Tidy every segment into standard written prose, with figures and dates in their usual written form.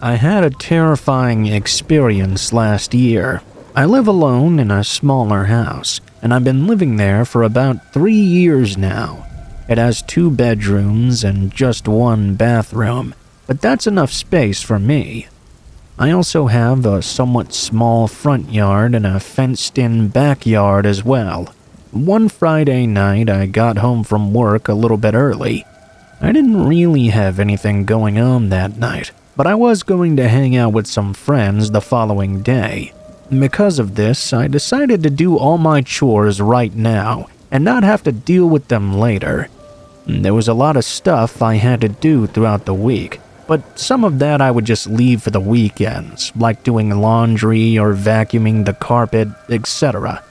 I had a terrifying experience last year. I live alone in a smaller house, and I've been living there for about 3 years now. It has 2 bedrooms and just 1 bathroom, but that's enough space for me. I also have a somewhat small front yard and a fenced-in backyard as well. One Friday night, I got home from work a little bit early. I didn't really have anything going on that night, but I was going to hang out with some friends the following day. Because of this, I decided to do all my chores right now and not have to deal with them later. There was a lot of stuff I had to do throughout the week, but some of that I would just leave for the weekends, like doing laundry or vacuuming the carpet, etc.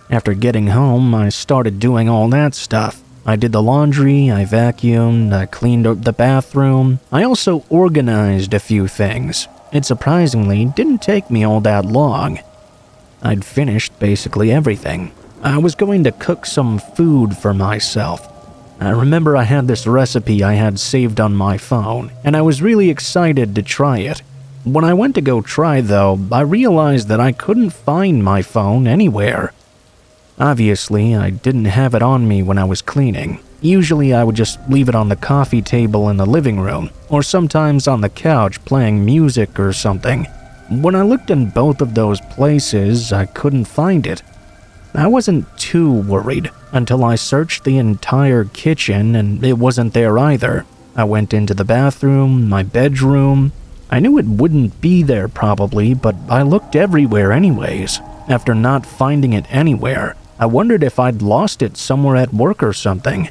After getting home, I started doing all that stuff. I did the laundry, I vacuumed, I cleaned up the bathroom. I also organized a few things. It surprisingly didn't take me all that long. I'd finished basically everything. I was going to cook some food for myself. I remember I had this recipe I had saved on my phone, and I was really excited to try it. When I went to go try though, I realized that I couldn't find my phone anywhere. Obviously, I didn't have it on me when I was cleaning. Usually I would just leave it on the coffee table in the living room, or sometimes on the couch playing music or something. When I looked in both of those places, I couldn't find it. I wasn't too worried until I searched the entire kitchen and it wasn't there either. I went into the bathroom, my bedroom. I knew it wouldn't be there probably, but I looked everywhere anyways. After not finding it anywhere, I wondered if I'd lost it somewhere at work or something.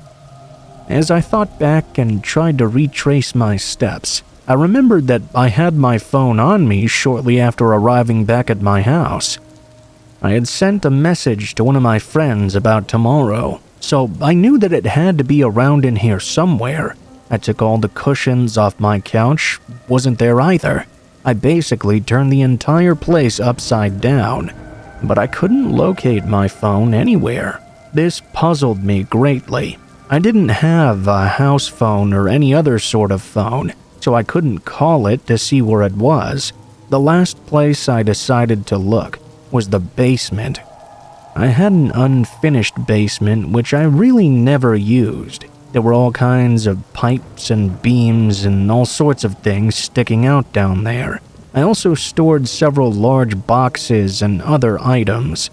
As I thought back and tried to retrace my steps, I remembered that I had my phone on me shortly after arriving back at my house. I had sent a message to one of my friends about tomorrow, so I knew that it had to be around in here somewhere. I took all the cushions off my couch, wasn't there either. I basically turned the entire place upside down, but I couldn't locate my phone anywhere. This puzzled me greatly. I didn't have a house phone or any other sort of phone, so I couldn't call it to see where it was. The last place I decided to look was the basement. I had an unfinished basement which I really never used. There were all kinds of pipes and beams and all sorts of things sticking out down there. I also stored several large boxes and other items.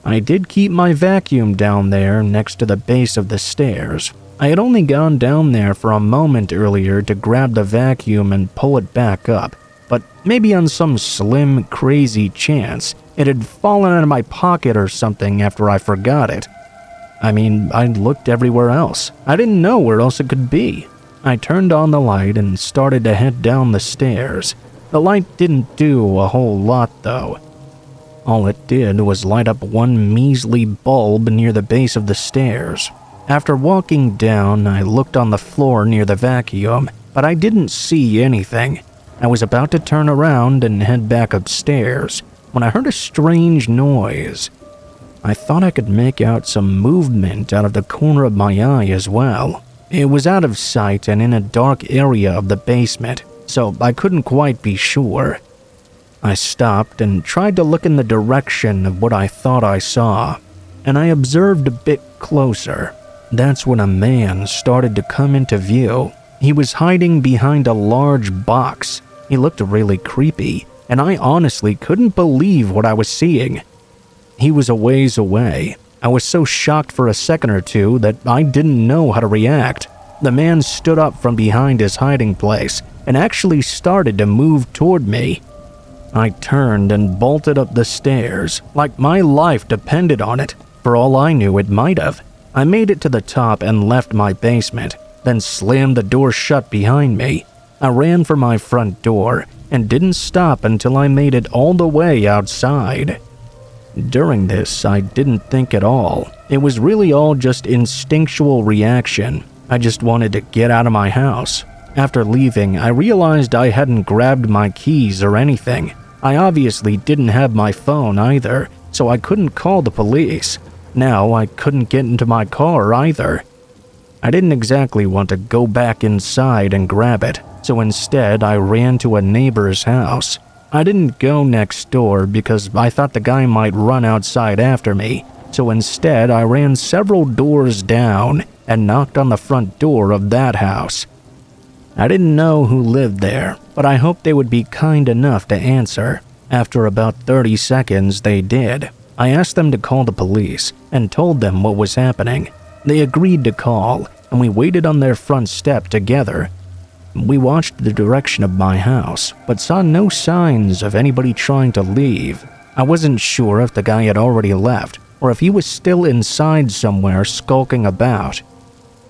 I did keep my vacuum down there next to the base of the stairs. I had only gone down there for a moment earlier to grab the vacuum and pull it back up, but maybe on some slim, crazy chance, it had fallen out of my pocket or something after I forgot it. I mean, I looked everywhere else. I didn't know where else it could be. I turned on the light and started to head down the stairs. The light didn't do a whole lot though. All it did was light up one measly bulb near the base of the stairs. After walking down, I looked on the floor near the vacuum, but I didn't see anything. I was about to turn around and head back upstairs when I heard a strange noise. I thought I could make out some movement out of the corner of my eye as well. It was out of sight and in a dark area of the basement, so I couldn't quite be sure. I stopped and tried to look in the direction of what I thought I saw, and I observed a bit closer. That's when a man started to come into view. He was hiding behind a large box. He looked really creepy, and I honestly couldn't believe what I was seeing. He was a ways away. I was so shocked for a second or two that I didn't know how to react. The man stood up from behind his hiding place and actually started to move toward me. I turned and bolted up the stairs, like my life depended on it. For all I knew, it might have. I made it to the top and left my basement, then slammed the door shut behind me. I ran for my front door and didn't stop until I made it all the way outside. During this, I didn't think at all. It was really all just instinctual reaction. I just wanted to get out of my house. After leaving, I realized I hadn't grabbed my keys or anything. I obviously didn't have my phone either, so I couldn't call the police. Now I couldn't get into my car either. I didn't exactly want to go back inside and grab it. so instead I ran to a neighbor's house. I didn't go next door because I thought the guy might run outside after me, so instead I ran several doors down and knocked on the front door of that house. I didn't know who lived there, but I hoped they would be kind enough to answer. After about 30 seconds, they did. I asked them to call the police and told them what was happening. They agreed to call, and we waited on their front step together. We watched the direction of my house, but saw no signs of anybody trying to leave. I wasn't sure if the guy had already left, or if he was still inside somewhere skulking about.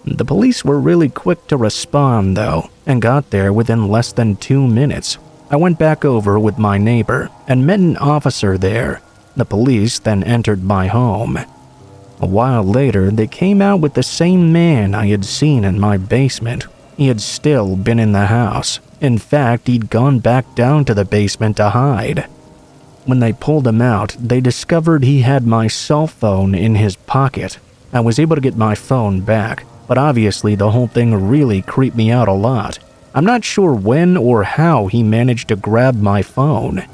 The police were really quick to respond, though, and got there within less than 2 minutes. I went back over with my neighbor and met an officer there. The police then entered my home. A while later, they came out with the same man I had seen in my basement. He had still been in the house. In fact, he'd gone back down to the basement to hide. When they pulled him out, they discovered he had my cell phone in his pocket. I was able to get my phone back, but obviously the whole thing really creeped me out a lot. I'm not sure when or how he managed to grab my phone.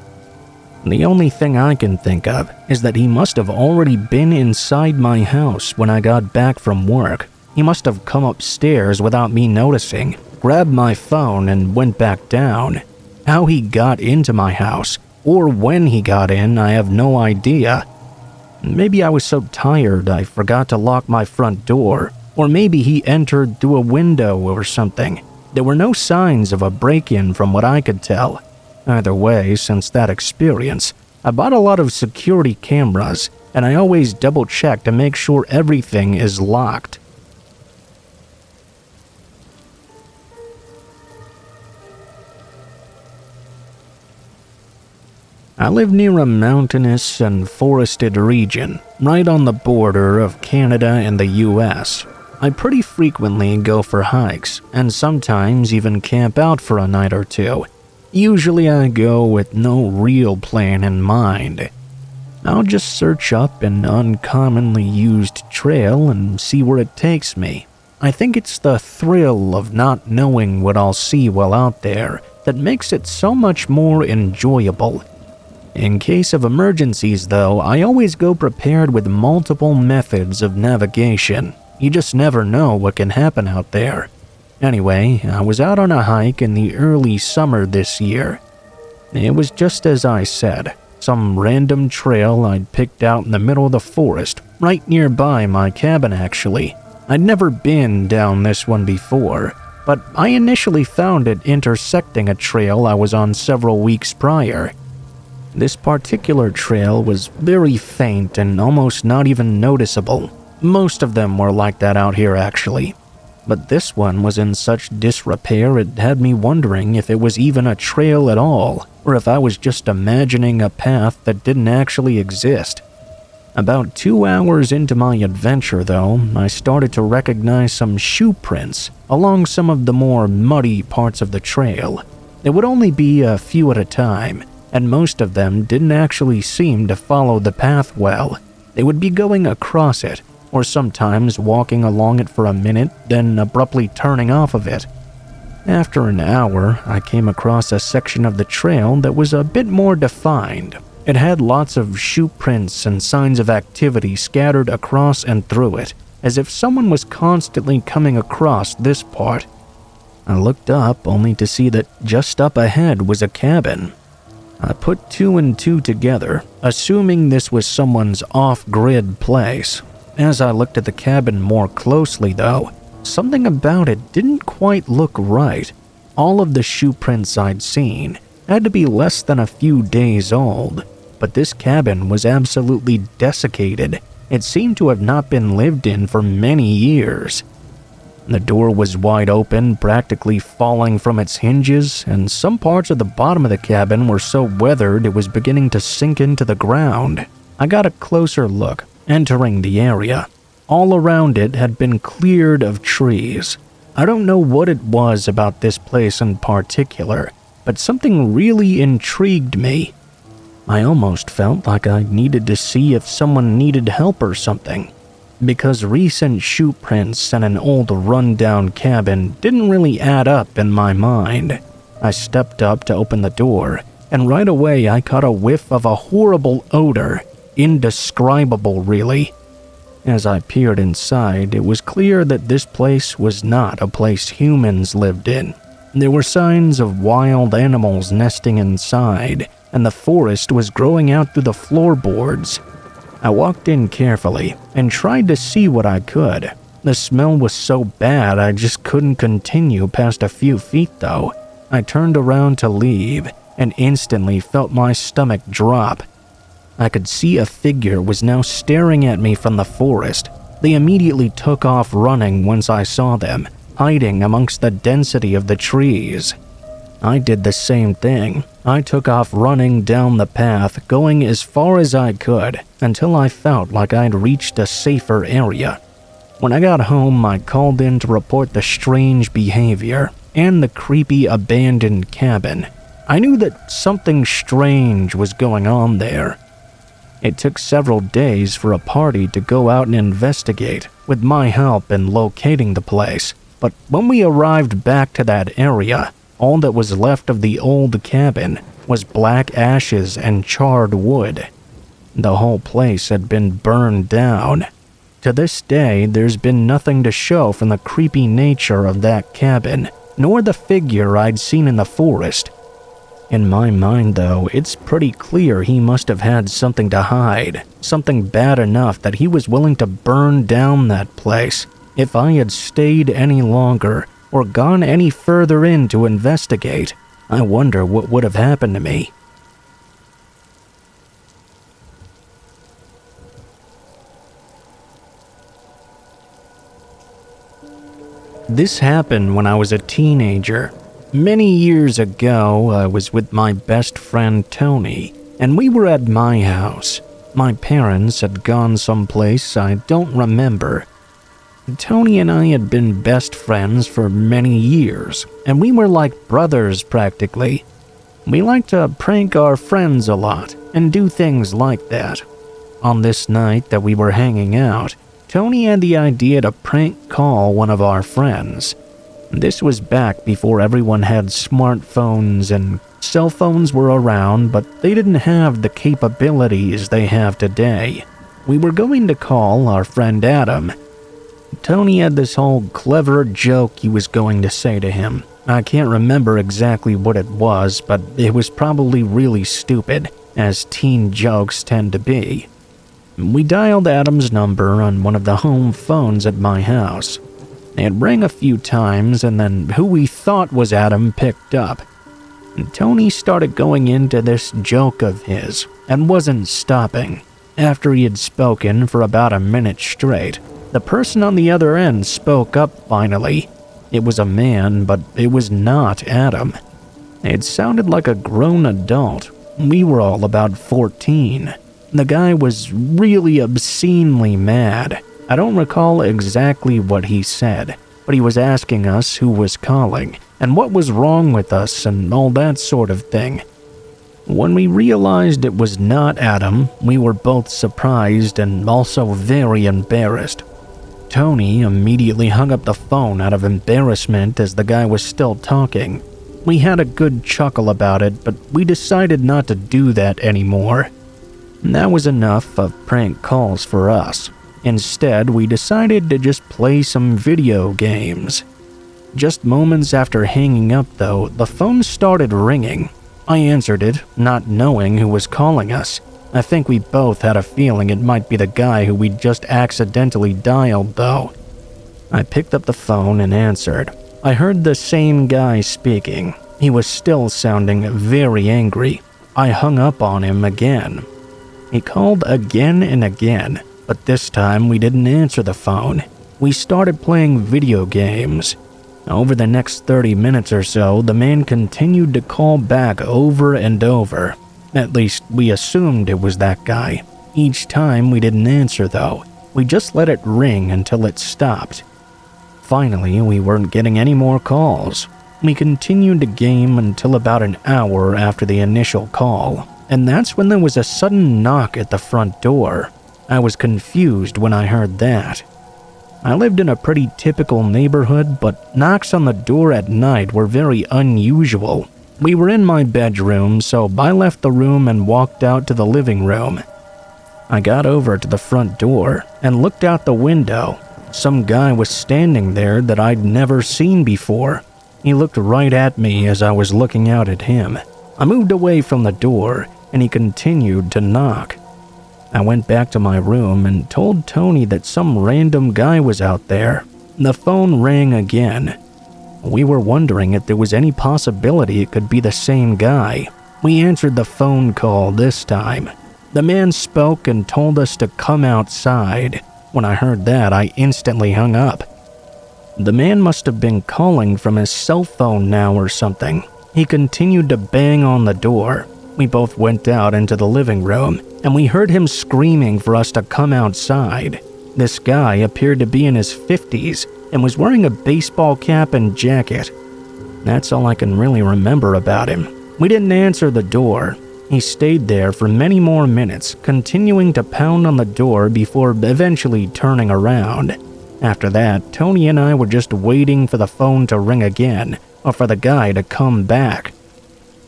The only thing I can think of is that he must have already been inside my house when I got back from work. He must have come upstairs without me noticing, grabbed my phone, and went back down. How he got into my house, or when he got in, I have no idea. Maybe I was so tired I forgot to lock my front door, or maybe he entered through a window or something. There were no signs of a break-in from what I could tell. Either way, since that experience, I bought a lot of security cameras, and I always double-check to make sure everything is locked. I live near a mountainous and forested region, right on the border of Canada and the US. I pretty frequently go for hikes, and sometimes even camp out for a night or two. Usually I go with no real plan in mind. I'll just search up an uncommonly used trail and see where it takes me. I think it's the thrill of not knowing what I'll see while out there that makes it so much more enjoyable. In case of emergencies, though, I always go prepared with multiple methods of navigation. You just never know what can happen out there. Anyway, I was out on a hike in the early summer this year. It was just as I said, some random trail I'd picked out in the middle of the forest, right nearby my cabin actually. I'd never been down this one before, but I initially found it intersecting a trail I was on several weeks prior. This particular trail was very faint and almost not even noticeable. Most of them were like that out here actually. But this one was in such disrepair it had me wondering if it was even a trail at all, or if I was just imagining a path that didn't actually exist. About 2 hours into my adventure though, I started to recognize some shoe prints along some of the more muddy parts of the trail. There would only be a few at a time, and most of them didn't actually seem to follow the path well. They would be going across it, or sometimes walking along it for a minute, then abruptly turning off of it. After an hour, I came across a section of the trail that was a bit more defined. It had lots of shoe prints and signs of activity scattered across and through it, as if someone was constantly coming across this part. I looked up only to see that just up ahead was a cabin. I put 2 and 2 together, assuming this was someone's off-grid place. As I looked at the cabin more closely though, something about it didn't quite look right. All of the shoe prints I'd seen had to be less than a few days old, but this cabin was absolutely desiccated. It seemed to have not been lived in for many years. The door was wide open, practically falling from its hinges, and some parts of the bottom of the cabin were so weathered it was beginning to sink into the ground. I got a closer look, entering the area. All around it had been cleared of trees. I don't know what it was about this place in particular, but something really intrigued me. I almost felt like I needed to see if someone needed help or something. because recent shoe prints and an old rundown cabin didn't really add up in my mind. I stepped up to open the door, and right away I caught a whiff of a horrible odor, indescribable really. As I peered inside, it was clear that this place was not a place humans lived in. There were signs of wild animals nesting inside, and the forest was growing out through the floorboards. I walked in carefully and tried to see what I could. The smell was so bad I just couldn't continue past a few feet though. I turned around to leave and instantly felt my stomach drop. I could see a figure was now staring at me from the forest. They immediately took off running once I saw them, hiding amongst the density of the trees. I did the same thing. I took off running down the path, going as far as I could, until I felt like I'd reached a safer area. When I got home, I called in to report the strange behavior and the creepy abandoned cabin. I knew that something strange was going on there. It took several days for a party to go out and investigate, with my help in locating the place. But when we arrived back to that area, all that was left of the old cabin was black ashes and charred wood. The whole place had been burned down. To this day, there's been nothing to show from the creepy nature of that cabin, nor the figure I'd seen in the forest. In my mind, though, it's pretty clear he must have had something to hide, something bad enough that he was willing to burn down that place. If I had stayed any longer, or gone any further in to investigate, I wonder what would have happened to me. This happened when I was a teenager. Many years ago, I was with my best friend Tony, and we were at my house. My parents had gone someplace I don't remember. Tony and I had been best friends for many years, and we were like brothers practically. We liked to prank our friends a lot and do things like that. On this night that we were hanging out, Tony had the idea to prank call one of our friends. This was back before everyone had smartphones and cell phones were around, but they didn't have the capabilities they have today. We were going to call our friend Adam. Tony had this whole clever joke he was going to say to him. I can't remember exactly what it was, but it was probably really stupid, as teen jokes tend to be. We dialed Adam's number on one of the home phones at my house. It rang a few times, and then who we thought was Adam picked up. Tony started going into this joke of his, and wasn't stopping. After he had spoken for about a minute straight, the person on the other end spoke up finally. It was a man, but it was not Adam. It sounded like a grown adult. We were all about 14. The guy was really obscenely mad. I don't recall exactly what he said, but he was asking us who was calling, and what was wrong with us, and all that sort of thing. When we realized it was not Adam, we were both surprised and also very embarrassed. Tony immediately hung up the phone out of embarrassment as the guy was still talking. We had a good chuckle about it, but we decided not to do that anymore. That was enough of prank calls for us. Instead, we decided to just play some video games. Just moments after hanging up, though, the phone started ringing. I answered it, not knowing who was calling us. I think we both had a feeling it might be the guy who we'd just accidentally dialed, though. I picked up the phone and answered. I heard the same guy speaking. He was still sounding very angry. I hung up on him again. He called again and again, but this time we didn't answer the phone. We started playing video games. Over the next 30 minutes or so, the man continued to call back over and over. At least, we assumed it was that guy. Each time we didn't answer, though. We just let it ring until it stopped. Finally, we weren't getting any more calls. We continued to game until about an hour after the initial call, and that's when there was a sudden knock at the front door. I was confused when I heard that. I lived in a pretty typical neighborhood, but knocks on the door at night were very unusual. We were in my bedroom, so I left the room and walked out to the living room. I got over to the front door and looked out the window. Some guy was standing there that I'd never seen before. He looked right at me as I was looking out at him. I moved away from the door, and he continued to knock. I went back to my room and told Tony that some random guy was out there. The phone rang again. We were wondering if there was any possibility it could be the same guy. We answered the phone call this time. The man spoke and told us to come outside. When I heard that, I instantly hung up. The man must have been calling from his cell phone now or something. He continued to bang on the door. We both went out into the living room, and we heard him screaming for us to come outside. This guy appeared to be in his 50s and was wearing a baseball cap and jacket. That's all I can really remember about him. We didn't answer the door. He stayed there for many more minutes, continuing to pound on the door before eventually turning around. After that, Tony and I were just waiting for the phone to ring again, or for the guy to come back.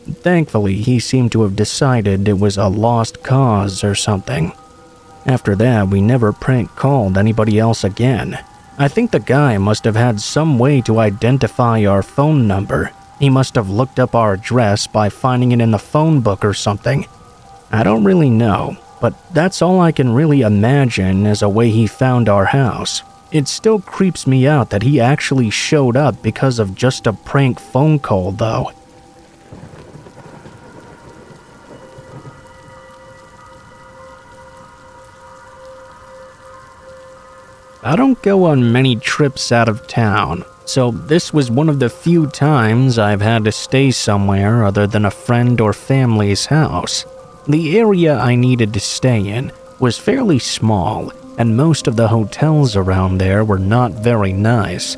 Thankfully, he seemed to have decided it was a lost cause or something. After that, we never prank called anybody else again. I think the guy must have had some way to identify our phone number. He must have looked up our address by finding it in the phone book or something. I don't really know, but that's all I can really imagine as a way he found our house. It still creeps me out that he actually showed up because of just a prank phone call, though. I don't go on many trips out of town, so this was one of the few times I've had to stay somewhere other than a friend or family's house. The area I needed to stay in was fairly small, and most of the hotels around there were not very nice.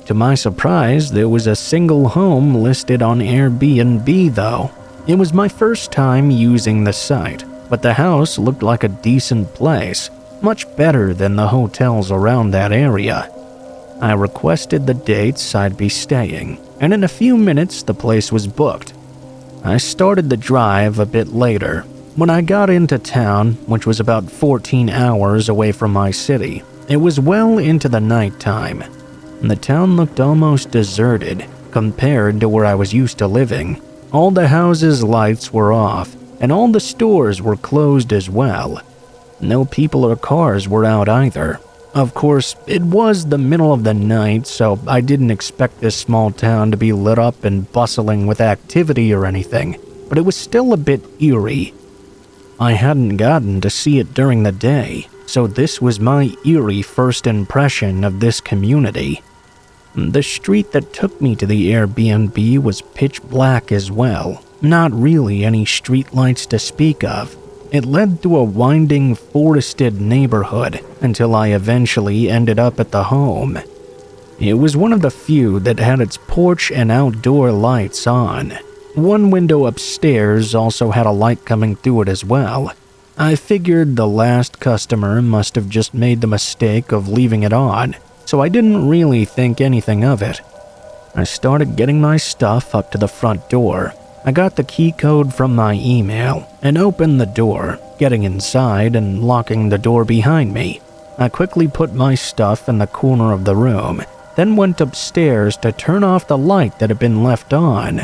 To my surprise, there was a single home listed on Airbnb though. It was my first time using the site, but the house looked like a decent place. Much better than the hotels around that area. I requested the dates I'd be staying, and in a few minutes the place was booked. I started the drive a bit later. When I got into town, which was about 14 hours away from my city, it was well into the nighttime. The town looked almost deserted compared to where I was used to living. All the houses' lights were off, and all the stores were closed as well. No people or cars were out either. Of course, it was the middle of the night, so I didn't expect this small town to be lit up and bustling with activity or anything, but it was still a bit eerie. I hadn't gotten to see it during the day, so this was my eerie first impression of this community. The street that took me to the Airbnb was pitch black as well, not really any streetlights to speak of. It led through a winding, forested neighborhood until I eventually ended up at the home. It was one of the few that had its porch and outdoor lights on. One window upstairs also had a light coming through it as well. I figured the last customer must have just made the mistake of leaving it on, so I didn't really think anything of it. I started getting my stuff up to the front door. I got the key code from my email and opened the door, getting inside and locking the door behind me. I quickly put my stuff in the corner of the room, then went upstairs to turn off the light that had been left on.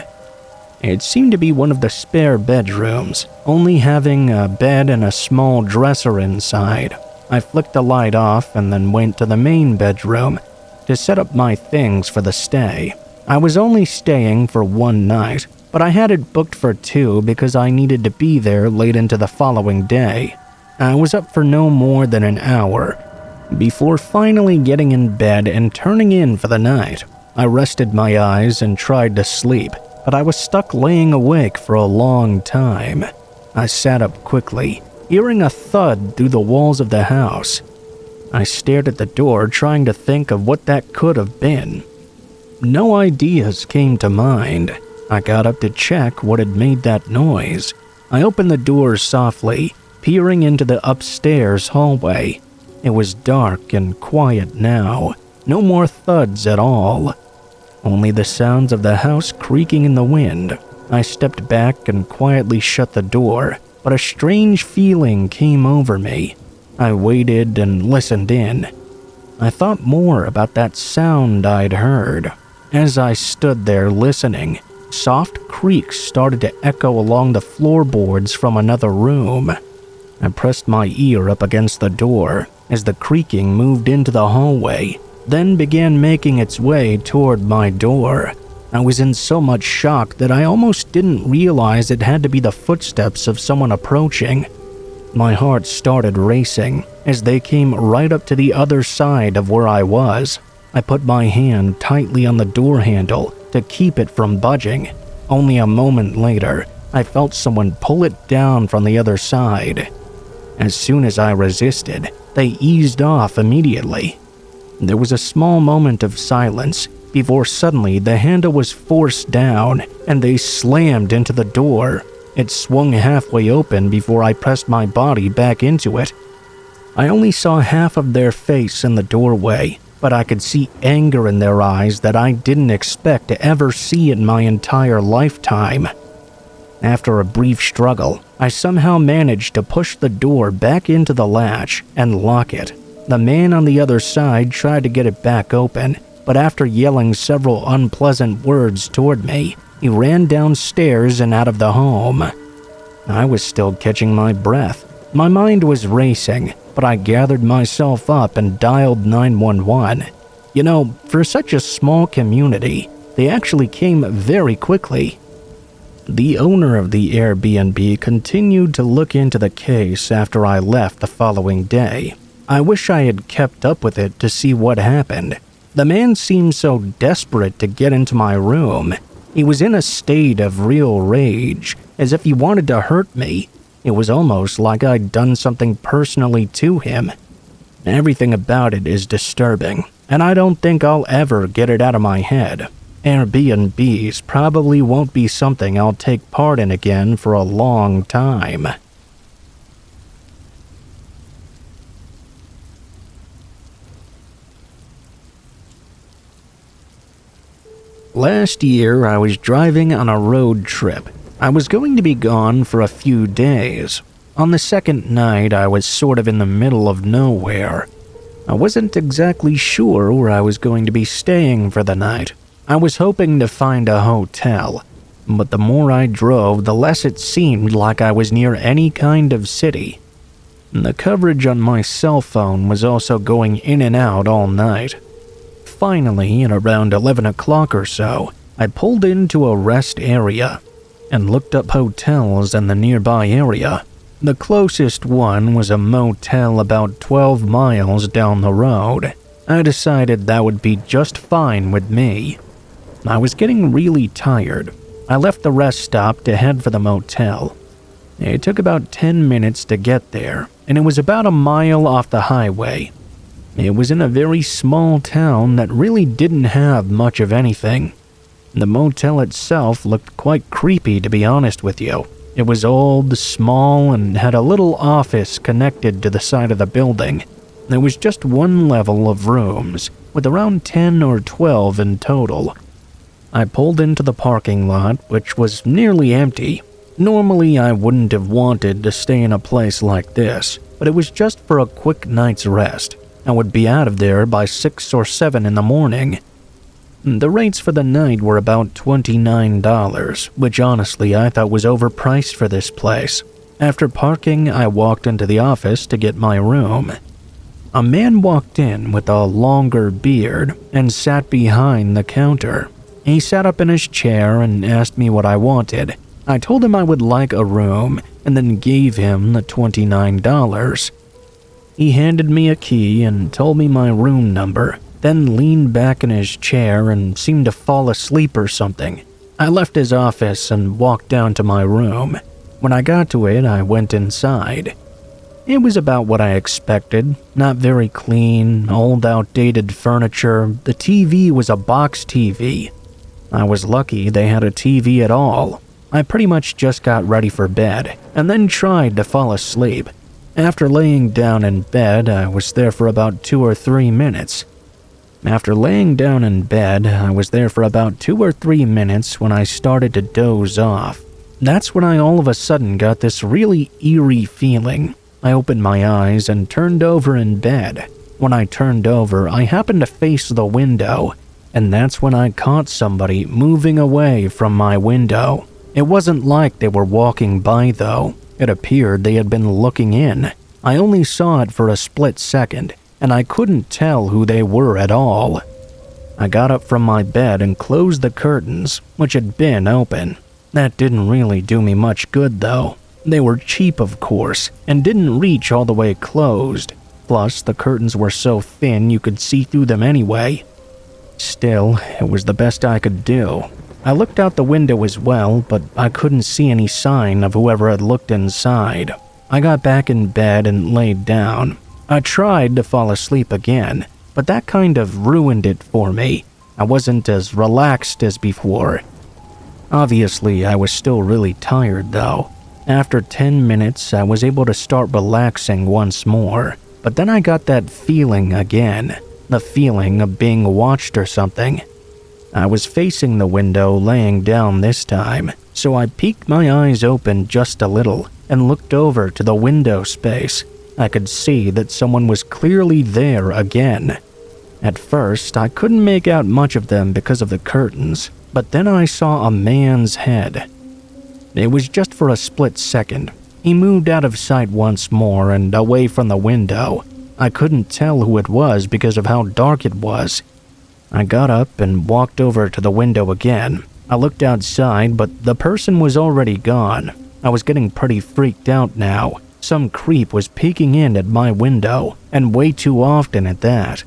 It seemed to be one of the spare bedrooms, only having a bed and a small dresser inside. I flicked the light off and then went to the main bedroom to set up my things for the stay. I was only staying for one night, but I had it booked for 2 because I needed to be there late into the following day. I was up for no more than an hour before finally getting in bed and turning in for the night. I rested my eyes and tried to sleep, but I was stuck laying awake for a long time. I sat up quickly, hearing a thud through the walls of the house. I stared at the door, trying to think of what that could have been. No ideas came to mind. I got up to check what had made that noise. I opened the door softly, peering into the upstairs hallway. It was dark and quiet now. No more thuds at all. Only the sounds of the house creaking in the wind. I stepped back and quietly shut the door, but a strange feeling came over me. I waited and listened in. I thought more about that sound I'd heard. As I stood there listening, soft creaks started to echo along the floorboards from another room. I pressed my ear up against the door as the creaking moved into the hallway, then began making its way toward my door. I was in so much shock that I almost didn't realize it had to be the footsteps of someone approaching. My heart started racing as they came right up to the other side of where I was. I put my hand tightly on the door handle to keep it from budging. Only a moment later, I felt someone pull it down from the other side. As soon as I resisted, they eased off immediately. There was a small moment of silence before suddenly the handle was forced down and they slammed into the door. It swung halfway open before I pressed my body back into it. I only saw half of their face in the doorway, but I could see anger in their eyes that I didn't expect to ever see in my entire lifetime. After a brief struggle, I somehow managed to push the door back into the latch and lock it. The man on the other side tried to get it back open, but after yelling several unpleasant words toward me, he ran downstairs and out of the home. I was still catching my breath. My mind was racing, but I gathered myself up and dialed 911. You know, for such a small community, they actually came very quickly. The owner of the Airbnb continued to look into the case after I left the following day. I wish I had kept up with it to see what happened. The man seemed so desperate to get into my room. He was in a state of real rage, as if he wanted to hurt me. It was almost like I'd done something personally to him. Everything about it is disturbing, and I don't think I'll ever get it out of my head. Airbnbs probably won't be something I'll take part in again for a long time. Last year, I was driving on a road trip. I was going to be gone for a few days. On the second night, I was sort of in the middle of nowhere. I wasn't exactly sure where I was going to be staying for the night. I was hoping to find a hotel, but the more I drove, the less it seemed like I was near any kind of city. The coverage on my cell phone was also going in and out all night. Finally, at around 11 o'clock or so, I pulled into a rest area and looked up hotels in the nearby area. The closest one was a motel about 12 miles down the road. I decided that would be just fine with me. I was getting really tired. I left the rest stop to head for the motel. It took about 10 minutes to get there, and it was about a mile off the highway. It was in a very small town that really didn't have much of anything. The motel itself looked quite creepy, to be honest with you. It was old, small, and had a little office connected to the side of the building. There was just one level of rooms, with around 10 or 12 in total. I pulled into the parking lot, which was nearly empty. Normally, I wouldn't have wanted to stay in a place like this, but it was just for a quick night's rest. I would be out of there by 6 or 7 in the morning. The rates for the night were about $29, which honestly I thought was overpriced for this place. After parking, I walked into the office to get my room. A man walked in with a longer beard and sat behind the counter. He sat up in his chair and asked me what I wanted. I told him I would like a room and then gave him the $29. He handed me a key and told me my room number, then leaned back in his chair and seemed to fall asleep or something. I left his office and walked down to my room. When I got to it, I went inside. It was about what I expected. Not very clean, old outdated furniture. The TV was a box TV. I was lucky they had a TV at all. I pretty much just got ready for bed and then tried to fall asleep. After laying down in bed, I was there for about 2 or 3 minutes. when I started to doze off. That's when I all of a sudden got this really eerie feeling. I opened my eyes and turned over in bed. When I turned over, I happened to face the window, and that's when I caught somebody moving away from my window. It wasn't like they were walking by though. It appeared they had been looking in. I only saw it for a split second, and I couldn't tell who they were at all. I got up from my bed and closed the curtains, which had been open. That didn't really do me much good though. They were cheap, of course, and didn't reach all the way closed. Plus, the curtains were so thin you could see through them anyway. Still, it was the best I could do. I looked out the window as well, but I couldn't see any sign of whoever had looked inside. I got back in bed and laid down. I tried to fall asleep again, but that kind of ruined it for me. I wasn't as relaxed as before. Obviously, I was still really tired though. After 10 minutes, I was able to start relaxing once more, but then I got that feeling again, the feeling of being watched or something. I was facing the window laying down this time, so I peeked my eyes open just a little and looked over to the window space. I could see that someone was clearly there again. At first, I couldn't make out much of them because of the curtains, but then I saw a man's head. It was just for a split second. He moved out of sight once more and away from the window. I couldn't tell who it was because of how dark it was. I got up and walked over to the window again. I looked outside, but the person was already gone. I was getting pretty freaked out now. Some creep was peeking in at my window, and way too often at that.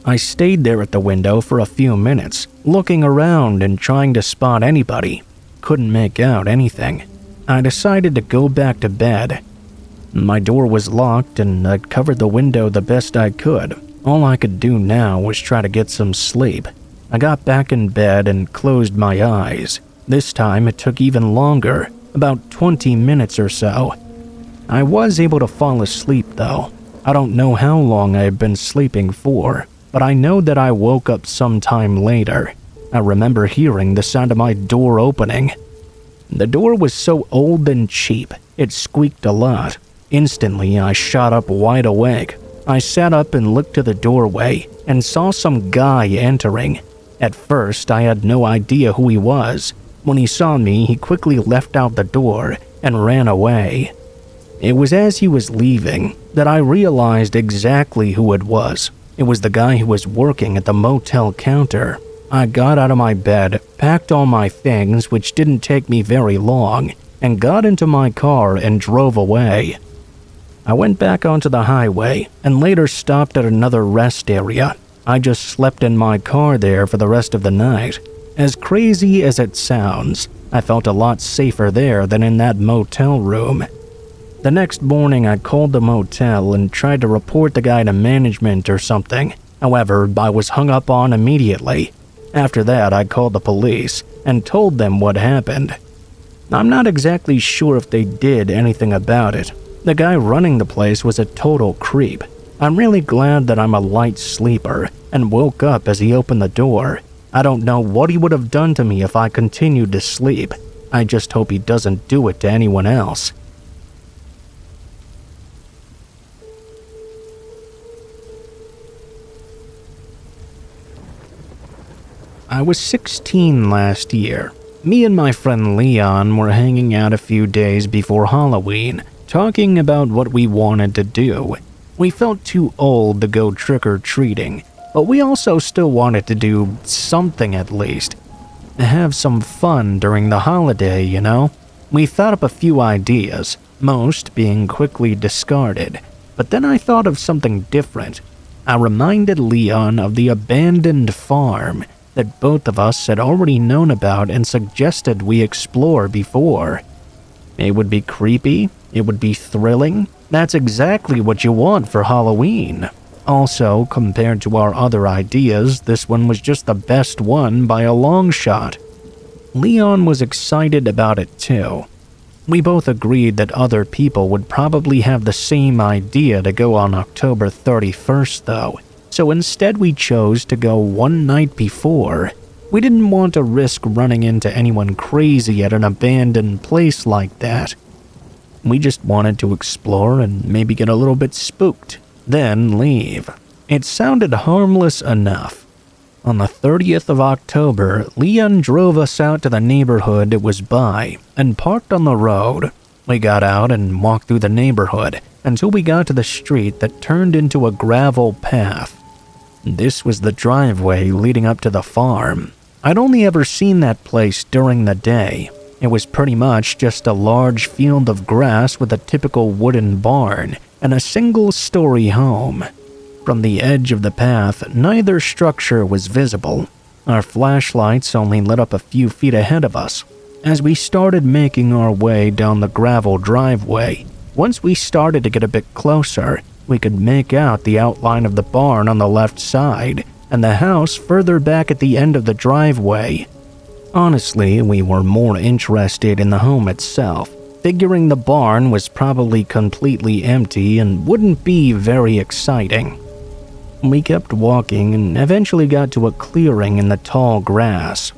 I stayed there at the window for a few minutes, looking around and trying to spot anybody. Couldn't make out anything. I decided to go back to bed. My door was locked and I'd covered the window the best I could. All I could do now was try to get some sleep. I got back in bed and closed my eyes. This time it took even longer, about 20 minutes or so. I was able to fall asleep though. I don't know how long I had been sleeping for, but I know that I woke up sometime later. I remember hearing the sound of my door opening. The door was so old and cheap, it squeaked a lot. Instantly, I shot up wide awake. I sat up and looked to the doorway and saw some guy entering. At first, I had no idea who he was. When he saw me, he quickly left out the door and ran away. It was as he was leaving that I realized exactly who it was. It was the guy who was working at the motel counter. I got out of my bed, packed all my things, which didn't take me very long, and got into my car and drove away. I went back onto the highway and later stopped at another rest area. I just slept in my car there for the rest of the night. As crazy as it sounds, I felt a lot safer there than in that motel room. The next morning, I called the motel and tried to report the guy to management or something. However, I was hung up on immediately. After that, I called the police and told them what happened. I'm not exactly sure if they did anything about it. The guy running the place was a total creep. I'm really glad that I'm a light sleeper and woke up as he opened the door. I don't know what he would have done to me if I continued to sleep. I just hope he doesn't do it to anyone else. I was 16 last year. Me and my friend Leon were hanging out a few days before Halloween, talking about what we wanted to do. We felt too old to go trick-or-treating, but we also still wanted to do something at least. Have some fun during the holiday, you know? We thought up a few ideas, most being quickly discarded, but then I thought of something different. I reminded Leon of the abandoned farm that both of us had already known about and suggested we explore before. It would be creepy, it would be thrilling. That's exactly what you want for Halloween. Also, compared to our other ideas, this one was just the best one by a long shot. Leon was excited about it too. We both agreed that other people would probably have the same idea to go on October 31st though, so instead we chose to go one night before. We didn't want to risk running into anyone crazy at an abandoned place like that. We just wanted to explore and maybe get a little bit spooked, then leave. It sounded harmless enough. On the 30th of October, Leon drove us out to the neighborhood it was by and parked on the road. We got out and walked through the neighborhood until we got to the street that turned into a gravel path. This was the driveway leading up to the farm. I'd only ever seen that place during the day. It was pretty much just a large field of grass with a typical wooden barn and a single-story home. From the edge of the path, neither structure was visible. Our flashlights only lit up a few feet ahead of us. As we started making our way down the gravel driveway, once we started to get a bit closer, we could make out the outline of the barn on the left side and the house further back at the end of the driveway. Honestly, we were more interested in the home itself, figuring the barn was probably completely empty and wouldn't be very exciting. We kept walking and eventually got to a clearing in the tall grass.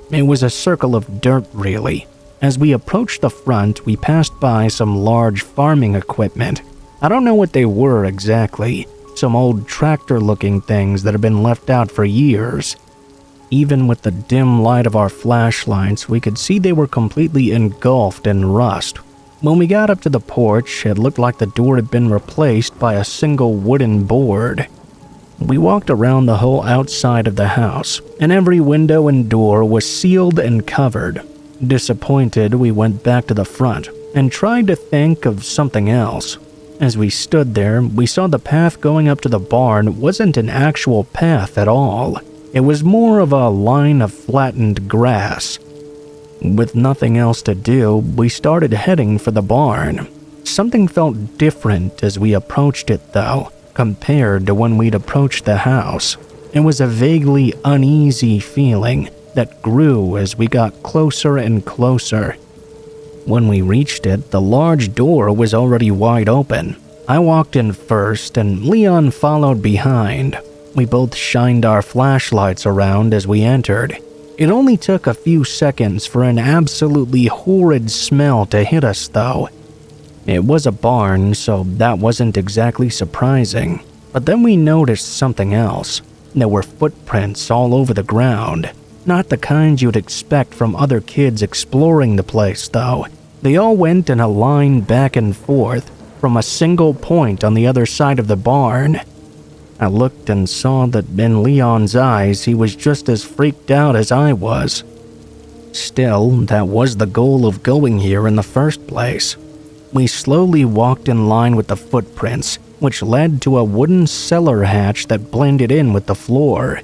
It was a circle of dirt, really. As we approached the front, we passed by some large farming equipment. I don't know what they were exactly, some old tractor-looking things that had been left out for years. Even with the dim light of our flashlights, we could see they were completely engulfed in rust. When we got up to the porch, it looked like the door had been replaced by a single wooden board. We walked around the whole outside of the house, and every window and door was sealed and covered. Disappointed, we went back to the front and tried to think of something else. As we stood there, we saw the path going up to the barn wasn't an actual path at all. It was more of a line of flattened grass. With nothing else to do, we started heading for the barn. Something felt different as we approached it though, compared to when we'd approached the house. It was a vaguely uneasy feeling that grew as we got closer and closer. When we reached it, the large door was already wide open. I walked in first and Leon followed behind. We both shined our flashlights around as we entered. It only took a few seconds for an absolutely horrid smell to hit us though. It was a barn, so that wasn't exactly surprising. But then we noticed something else. There were footprints all over the ground. Not the kind you'd expect from other kids exploring the place though. They all went in a line back and forth from a single point on the other side of the barn. I looked and saw that in Leon's eyes he was just as freaked out as I was. Still, that was the goal of going here in the first place. We slowly walked in line with the footprints, which led to a wooden cellar hatch that blended in with the floor.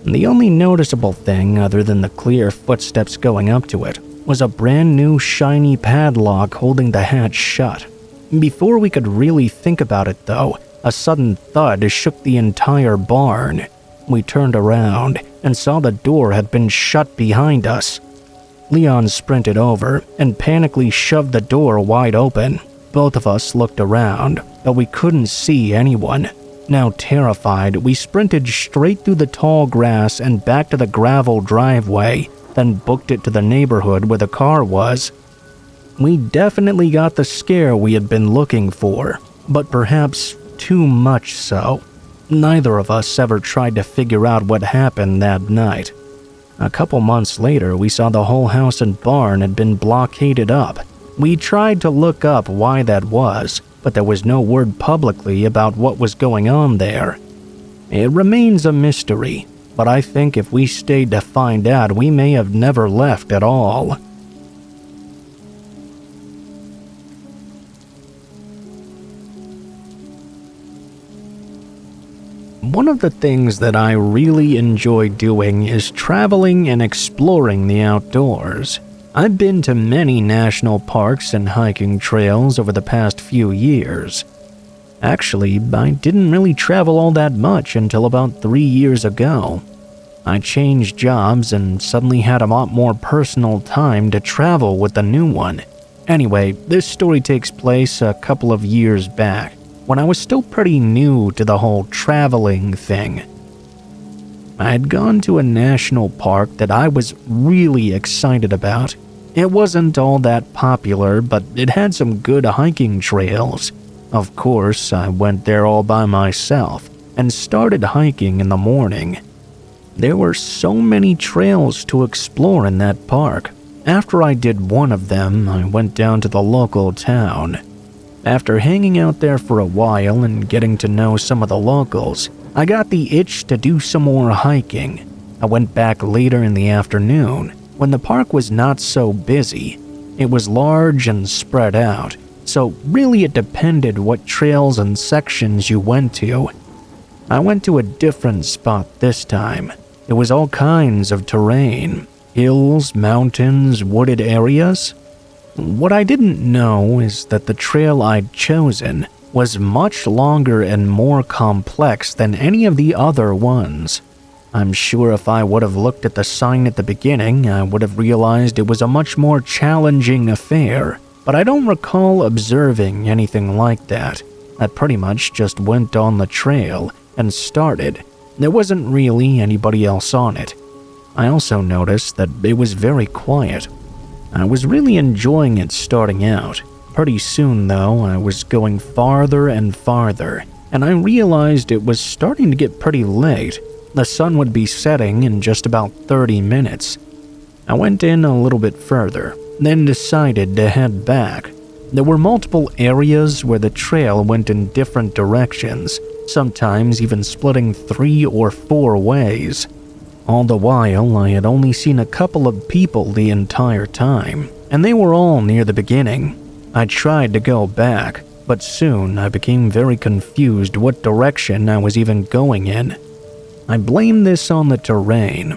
The only noticeable thing, other than the clear footsteps going up to it, was a brand new shiny padlock holding the hatch shut. Before we could really think about it though, a sudden thud shook the entire barn. We turned around and saw the door had been shut behind us. Leon sprinted over and panically shoved the door wide open. Both of us looked around, but we couldn't see anyone. Now terrified, we sprinted straight through the tall grass and back to the gravel driveway, then booked it to the neighborhood where the car was. We definitely got the scare we had been looking for, but perhaps too much so. Neither of us ever tried to figure out what happened that night. A couple months later, we saw the whole house and barn had been blockaded up. We tried to look up why that was, but there was no word publicly about what was going on there. It remains a mystery, but I think if we stayed to find out, we may have never left at all. One of the things that I really enjoy doing is traveling and exploring the outdoors. I've been to many national parks and hiking trails over the past few years. Actually, I didn't really travel all that much until about 3 years ago. I changed jobs and suddenly had a lot more personal time to travel with the new one. Anyway, this story takes place a couple of years back, when I was still pretty new to the whole traveling thing. I had gone to a national park that I was really excited about. It wasn't all that popular, but it had some good hiking trails. Of course, I went there all by myself and started hiking in the morning. There were so many trails to explore in that park. After I did one of them, I went down to the local town. After hanging out there for a while and getting to know some of the locals, I got the itch to do some more hiking. I went back later in the afternoon, when the park was not so busy. It was large and spread out, so really it depended what trails and sections you went to. I went to a different spot this time. It was all kinds of terrain, hills, mountains, wooded areas. What I didn't know is that the trail I'd chosen was much longer and more complex than any of the other ones. I'm sure if I would have looked at the sign at the beginning, I would have realized it was a much more challenging affair, but I don't recall observing anything like that. I pretty much just went on the trail and started. There wasn't really anybody else on it. I also noticed that it was very quiet. I was really enjoying it starting out. Pretty soon, though, I was going farther and farther, and I realized it was starting to get pretty late. The sun would be setting in just about 30 minutes. I went in a little bit further, then decided to head back. There were multiple areas where the trail went in different directions, sometimes even splitting 3 or 4 ways. All the while, I had only seen a couple of people the entire time, and they were all near the beginning. I tried to go back, but soon I became very confused what direction I was even going in. I blamed this on the terrain.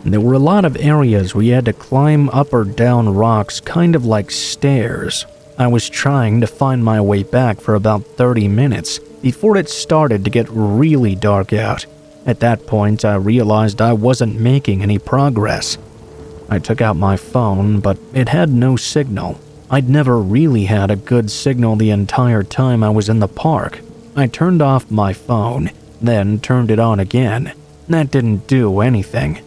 There were a lot of areas where you had to climb up or down rocks, kind of like stairs. I was trying to find my way back for about 30 minutes before it started to get really dark out. At that point, I realized I wasn't making any progress. I took out my phone, but it had no signal. I'd never really had a good signal the entire time I was in the park. I turned off my phone, then turned it on again. That didn't do anything.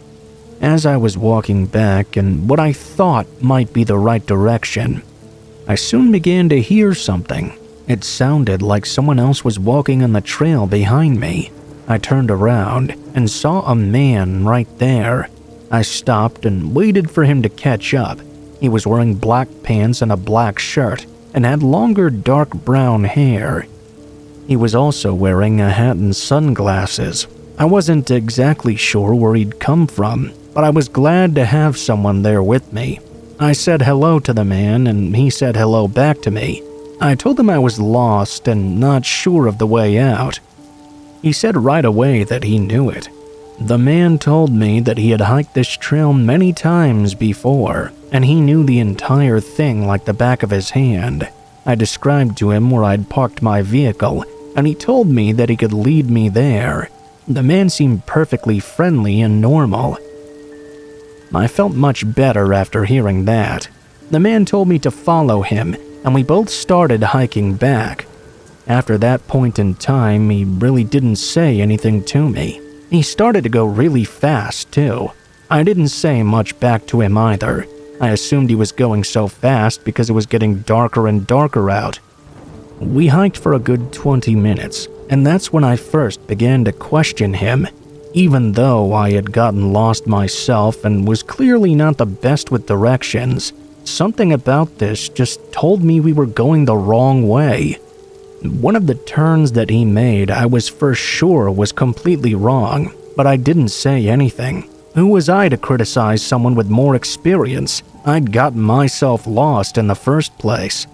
As I was walking back in what I thought might be the right direction, I soon began to hear something. It sounded like someone else was walking on the trail behind me. I turned around and saw a man right there. I stopped and waited for him to catch up. He was wearing black pants and a black shirt and had longer dark brown hair. He was also wearing a hat and sunglasses. I wasn't exactly sure where he'd come from, but I was glad to have someone there with me. I said hello to the man, and he said hello back to me. I told him I was lost and not sure of the way out. He said right away that he knew it. The man told me that he had hiked this trail many times before, and he knew the entire thing like the back of his hand. I described to him where I'd parked my vehicle, and he told me that he could lead me there. The man seemed perfectly friendly and normal. I felt much better after hearing that. The man told me to follow him, and we both started hiking back. After that point in time, he really didn't say anything to me. He started to go really fast, too. I didn't say much back to him either. I assumed he was going so fast because it was getting darker and darker out. We hiked for a good 20 minutes, and that's when I first began to question him. Even though I had gotten lost myself and was clearly not the best with directions, something about this just told me we were going the wrong way. One of the turns that he made I was for sure was completely wrong, but I didn't say anything. Who was I to criticize someone with more experience? I'd gotten myself lost in the first place.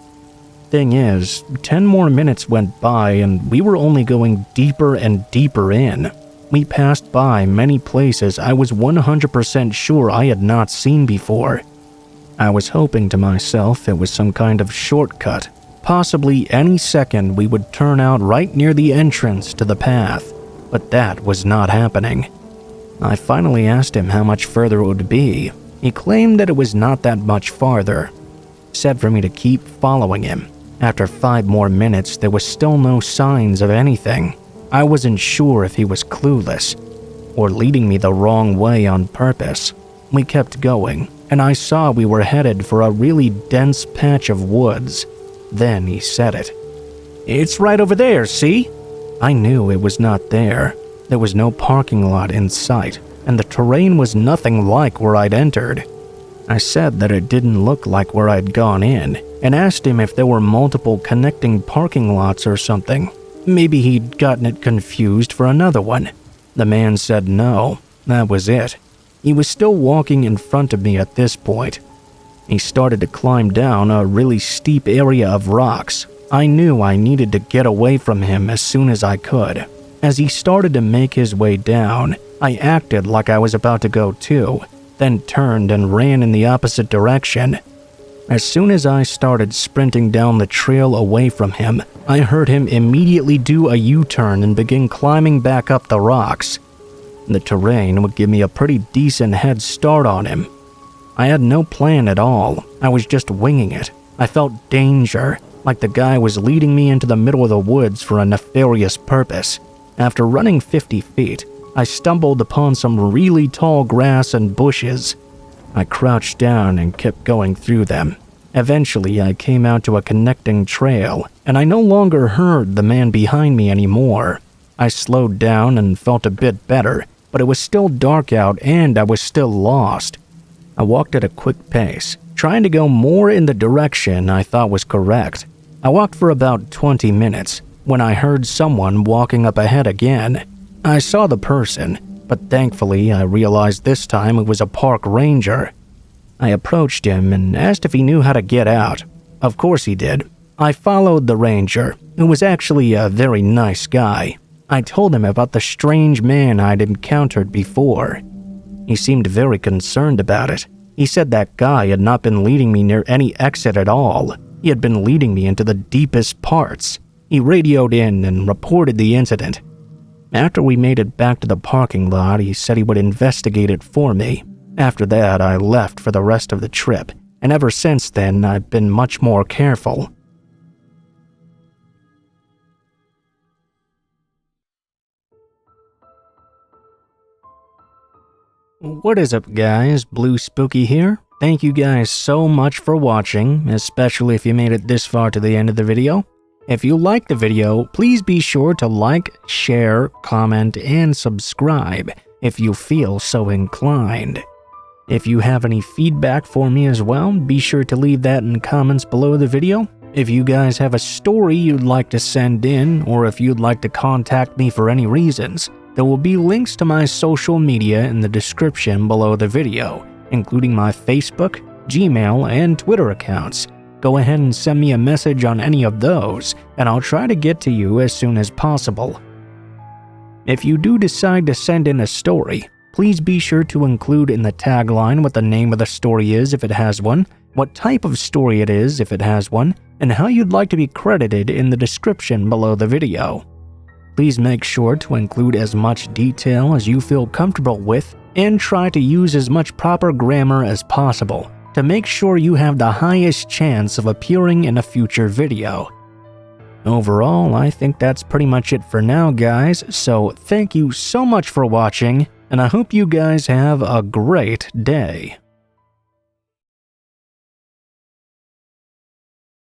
Thing is, 10 more minutes went by and we were only going deeper and deeper in. We passed by many places I was 100% sure I had not seen before. I was hoping to myself it was some kind of shortcut. Possibly any second we would turn out right near the entrance to the path, but that was not happening. I finally asked him how much further it would be. He claimed that it was not that much farther. Said for me to keep following him. After 5 more minutes, there was still no signs of anything. I wasn't sure if he was clueless or leading me the wrong way on purpose. We kept going, and I saw we were headed for a really dense patch of woods. Then he said it. "It's right over there, see?" I knew it was not there. There was no parking lot in sight, and the terrain was nothing like where I'd entered. I said that it didn't look like where I'd gone in, and asked him if there were multiple connecting parking lots or something. Maybe he'd gotten it confused for another one. The man said no, that was it. He was still walking in front of me at this point. He started to climb down a really steep area of rocks. I knew I needed to get away from him as soon as I could. As he started to make his way down, I acted like I was about to go too, then turned and ran in the opposite direction. As soon as I started sprinting down the trail away from him, I heard him immediately do a U-turn and begin climbing back up the rocks. The terrain would give me a pretty decent head start on him. I had no plan at all. I was just winging it. I felt danger, like the guy was leading me into the middle of the woods for a nefarious purpose. After running 50 feet, I stumbled upon some really tall grass and bushes. I crouched down and kept going through them. Eventually, I came out to a connecting trail, and I no longer heard the man behind me anymore. I slowed down and felt a bit better, but it was still dark out and I was still lost. I walked at a quick pace, trying to go more in the direction I thought was correct. I walked for about 20 minutes when I heard someone walking up ahead again. I saw the person, but thankfully I realized this time it was a park ranger. I approached him and asked if he knew how to get out. Of course he did. I followed the ranger, who was actually a very nice guy. I told him about the strange man I'd encountered before. He seemed very concerned about it. He said that guy had not been leading me near any exit at all. He had been leading me into the deepest parts. He radioed in and reported the incident. After we made it back to the parking lot, he said he would investigate it for me. After that, I left for the rest of the trip, and ever since then, I've been much more careful. What is up, guys? Blue Spooky here. Thank you guys so much for watching, especially if you made it this far to the end of the video. If you liked the video, please be sure to like, share, comment, and subscribe if you feel so inclined. If you have any feedback for me as well, be sure to leave that in comments below the video. If you guys have a story you'd like to send in, or if you'd like to contact me for any reasons, there will be links to my social media in the description below the video, including my Facebook, Gmail, and Twitter accounts. Go ahead and send me a message on any of those, and I'll try to get to you as soon as possible. If you do decide to send in a story, please be sure to include in the tagline what the name of the story is if it has one, what type of story it is if it has one, and how you'd like to be credited in the description below the video. Please make sure to include as much detail as you feel comfortable with, and try to use as much proper grammar as possible to make sure you have the highest chance of appearing in a future video. Overall, I think that's pretty much it for now, guys, so thank you so much for watching, and I hope you guys have a great day.